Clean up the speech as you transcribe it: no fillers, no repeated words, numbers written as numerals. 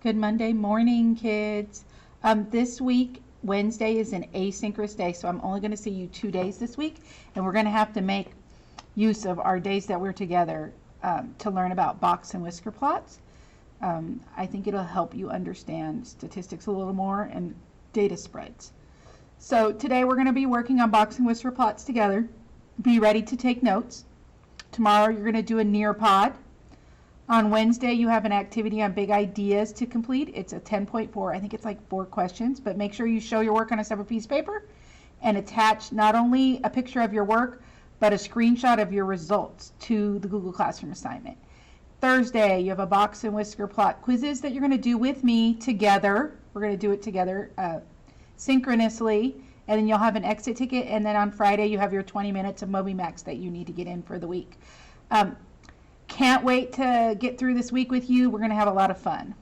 Good Monday morning, kids. This week, Wednesday is an asynchronous day, so I'm only going to see you 2 days this week, and we're going to have to make use of our days that we're together to learn about box and whisker plots. I think it'll help you understand statistics a little more and data spreads. So today we're going to be working on box and whisker plots together. Be ready to take notes. Tomorrow you're going to do a Nearpod. On Wednesday, you have an activity on big ideas to complete. It's a 10.4. I think it's like 4 questions, but make sure you show your work on a separate piece of paper and attach not only a picture of your work, but a screenshot of your results to the Google Classroom assignment. Thursday, you have a box and whisker plot quizzes that you're going to do with me together. We're going to do it together synchronously, and then you'll have an exit ticket, and then on Friday, you have your 20 minutes of MobyMax that you need to get in for the week. Can't wait to get through this week with you. We're going to have a lot of fun.